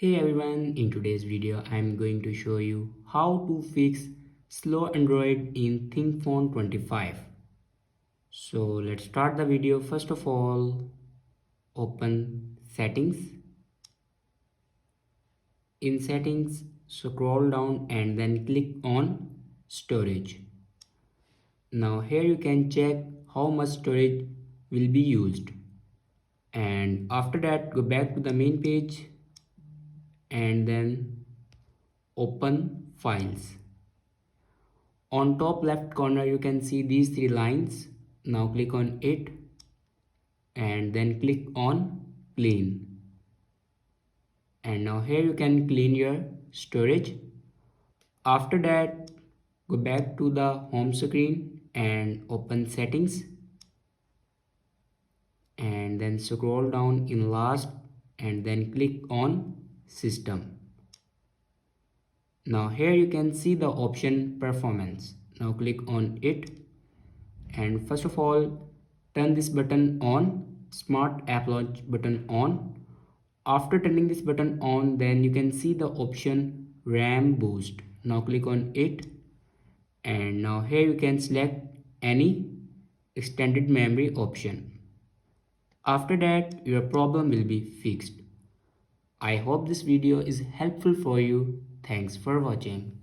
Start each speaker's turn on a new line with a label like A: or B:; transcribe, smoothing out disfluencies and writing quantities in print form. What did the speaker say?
A: Hey everyone, in today's video I'm going to show you how to fix slow Android in ThinkPhone 25. So let's start the video. First of all, open settings. In settings, scroll down and then click on storage. Now here you can check how much storage will be used. And after that, go back to the main page and then open files. On top left corner you can see these three lines. Now click on it and then click on clean. And now here you can clean your storage. After that, go back to the home screen and open settings. And then scroll down in last and then click on system. Now here you can see the option performance. Now click on it. And first of all, turn this button on, smart app launch button on. After turning this button on, then you can see the option RAM boost. Now click on it, and now here you can select any extended memory option. After that, your problem will be fixed. I hope this video is helpful for you. Thanks for watching.